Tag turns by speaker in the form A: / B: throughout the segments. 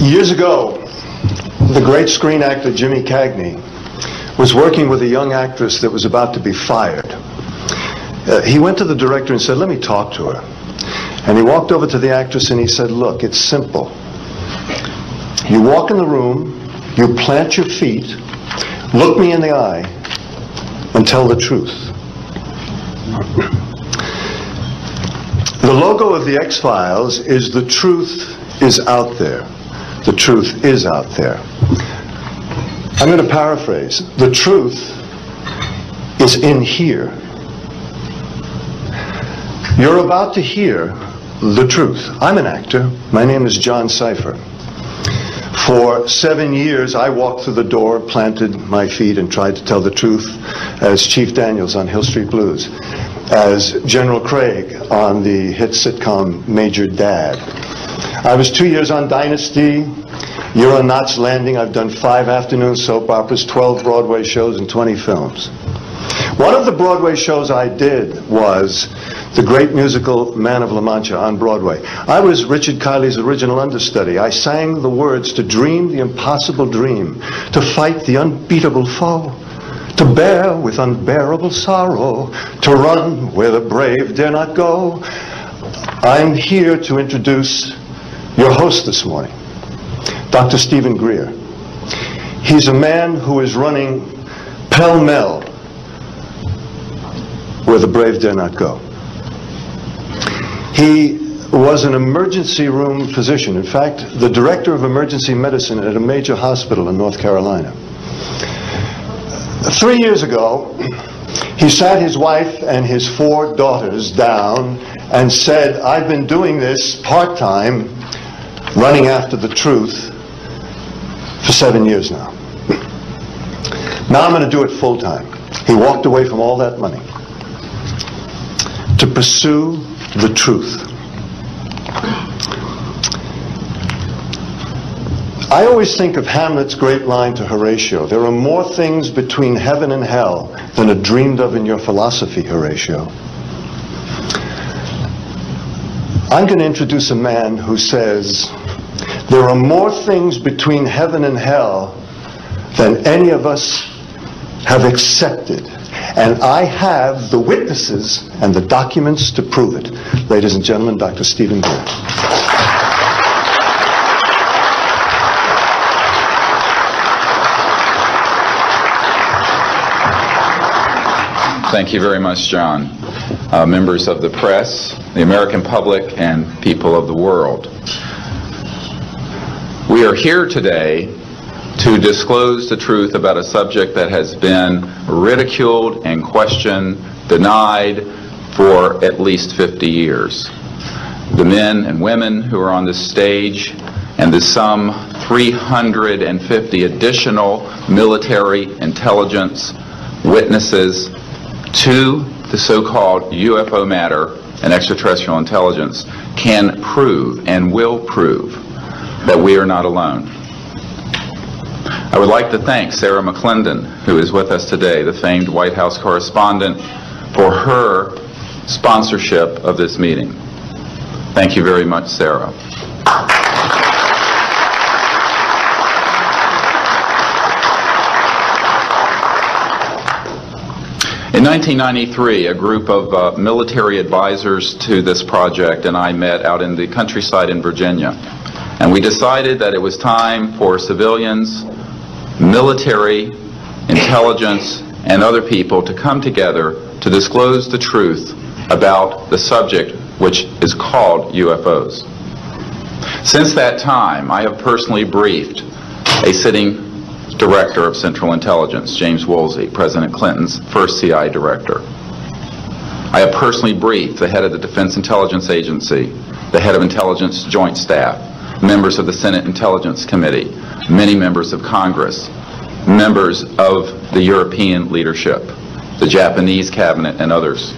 A: Years ago, the great screen actor Jimmy Cagney was working with a young actress that was about to be fired. He went to the director and said, "Let me talk to her." And he walked over to the actress and he said, "Look, it's simple. You walk in the room, you plant your feet, look me in the eye, and tell the truth." The logo of the X-Files is "The truth is out there." The truth is out there. I'm going to paraphrase. The truth is in here. You're about to hear the truth. I'm an actor. My name is John Cipher. For 7 years, I walked through the door, planted my feet, and tried to tell the truth as Chief Daniels on Hill Street Blues, as General Craig on the hit sitcom Major Dad. I was 2 years on Dynasty. You're on Knots Landing. I've done 5 afternoon soap operas, 12 Broadway shows, and 20 films. One of the Broadway shows I did was the great musical Man of La Mancha on Broadway. I was Richard Kiley's original understudy. I sang the words to dream the impossible dream, to fight the unbeatable foe, to bear with unbearable sorrow, to run where the brave dare not go. I'm here to introduce your host this morning, Dr. Steven Greer. He's a man who is running pell-mell where the brave dare not go. He was an emergency room physician. In fact, the director of emergency medicine at a major hospital in North Carolina. 3 years ago, he sat his wife and his 4 daughters down and said, "I've been doing this part-time, running after the truth, for 7 years now. Now I'm going to do it full-time." He walked away from all that money to pursue the truth. I always think of Hamlet's great line to Horatio, "There are more things between heaven and hell than are dreamed of in your philosophy, Horatio." I'm going to introduce a man who says, there are more things between heaven and hell than any of us have accepted. And I have the witnesses and the documents to prove it. Ladies and gentlemen, Dr. Steven Greer.
B: Thank you very much, John. Members of the press, the American public, and people of the world. We are here today to disclose the truth about a subject that has been ridiculed and questioned, denied for at least 50 years. The men and women who are on this stage and the some 350 additional military intelligence witnesses to the so-called UFO matter and extraterrestrial intelligence can prove and will prove that we are not alone. I would like to thank Sarah McClendon, who is with us today, the famed White House correspondent, for her sponsorship of this meeting. Thank you very much, Sarah. In 1993, a group of military advisors to this project and I met out in the countryside in Virginia. And we decided that it was time for civilians, military, intelligence, and other people to come together to disclose the truth about the subject which is called UFOs. Since that time, I have personally briefed a sitting Director of Central Intelligence, James Woolsey, President Clinton's first CIA director. I have personally briefed the head of the Defense Intelligence Agency, the head of Intelligence Joint Staff, members of the Senate Intelligence Committee, many members of Congress, members of the European leadership, the Japanese cabinet, and others.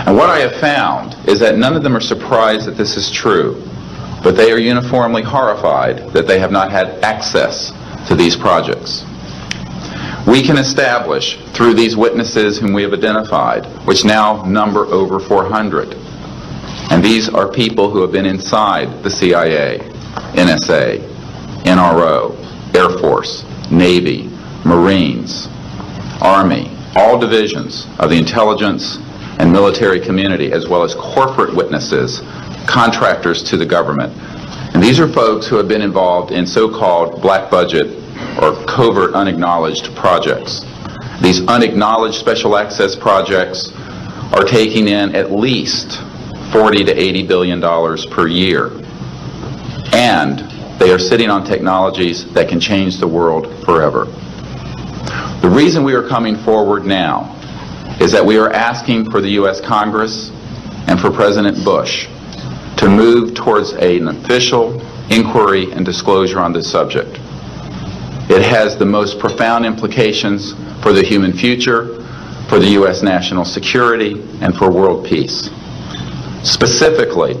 B: And what I have found is that none of them are surprised that this is true, but they are uniformly horrified that they have not had access to these projects. We can establish through these witnesses whom we have identified, which now number over 400, and these are people who have been inside the CIA, NSA, NRO, Air Force, Navy, Marines, Army, all divisions of the intelligence and military community, as well as corporate witnesses, contractors to the government. And these are folks who have been involved in so-called black budget or covert unacknowledged projects. These unacknowledged special access projects are taking in at least $40 to $80 billion per year. And they are sitting on technologies that can change the world forever. The reason we are coming forward now is that we are asking for the U.S. Congress and for President Bush to move towards an official inquiry and disclosure on this subject. It has the most profound implications for the human future, for the U.S. national security, and for world peace. Specifically,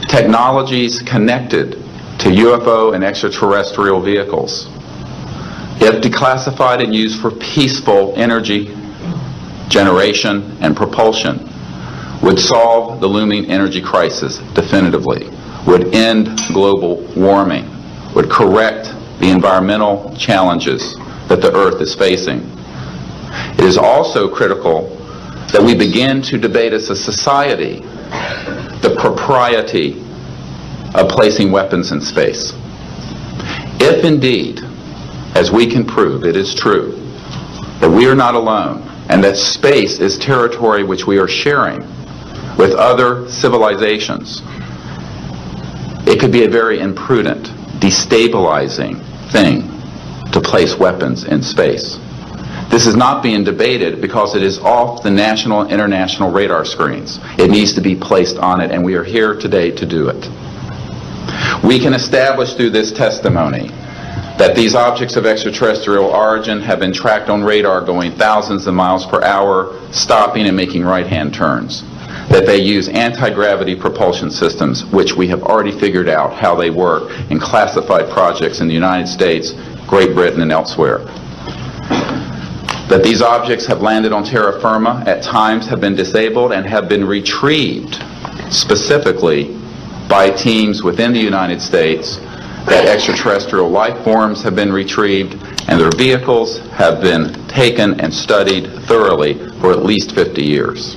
B: technologies connected to UFO and extraterrestrial vehicles, if declassified and used for peaceful energy generation and propulsion, would solve the looming energy crisis definitively, would end global warming, would correct the environmental challenges that the Earth is facing. It is also critical that we begin to debate as a society the propriety of placing weapons in space. If indeed, as we can prove, it is true that we are not alone and that space is territory which we are sharing with other civilizations, it could be a very imprudent, destabilizing thing to place weapons in space. This is not being debated because it is off the national and international radar screens. It needs to be placed on it, and we are here today to do it. We can establish through this testimony that these objects of extraterrestrial origin have been tracked on radar going thousands of miles per hour, stopping and making right-hand turns. That they use anti-gravity propulsion systems, which we have already figured out how they work in classified projects in the United States, Great Britain, and elsewhere. That these objects have landed on terra firma, at times have been disabled, and have been retrieved specifically by teams within the United States, that extraterrestrial life forms have been retrieved, and their vehicles have been taken and studied thoroughly for at least 50 years.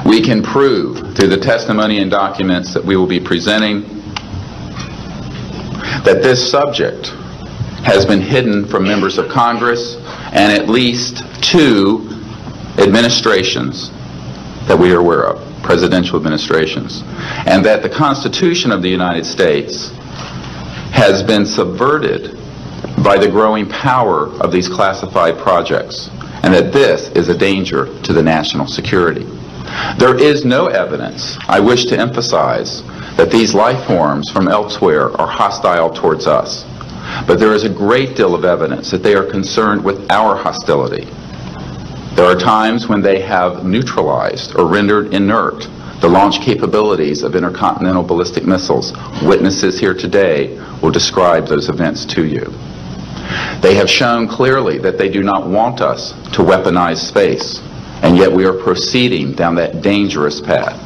B: We can prove through the testimony and documents that we will be presenting that this subject has been hidden from members of Congress and at least 2 administrations that we are aware of, presidential administrations, and that the Constitution of the United States has been subverted by the growing power of these classified projects, and that this is a danger to the national security. There is no evidence, I wish to emphasize, that these life forms from elsewhere are hostile towards us. But there is a great deal of evidence that they are concerned with our hostility. There are times when they have neutralized or rendered inert the launch capabilities of intercontinental ballistic missiles. Witnesses here today will describe those events to you. They have shown clearly that they do not want us to weaponize space, and yet we are proceeding down that dangerous path.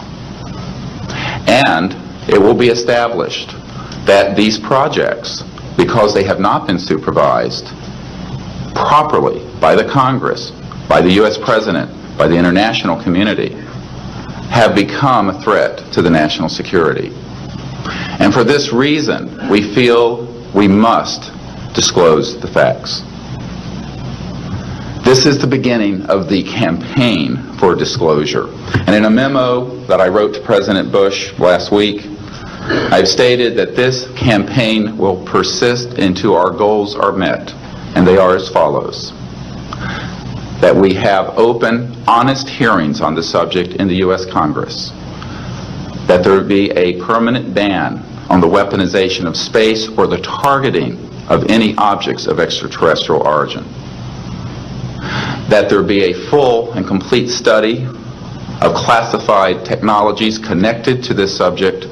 B: And it will be established that these projects, because they have not been supervised properly by the Congress, by the U.S. President, by the international community, have become a threat to the national security. And for this reason, we feel we must disclose the facts. This is the beginning of the campaign for disclosure. And in a memo that I wrote to President Bush last week, I've stated that this campaign will persist until our goals are met, and they are as follows. That we have open, honest hearings on the subject in the U.S. Congress. That there be a permanent ban on the weaponization of space or the targeting of any objects of extraterrestrial origin. That there be a full and complete study of classified technologies connected to this subject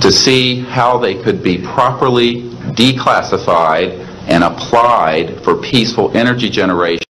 B: to see how they could be properly declassified and applied for peaceful energy generation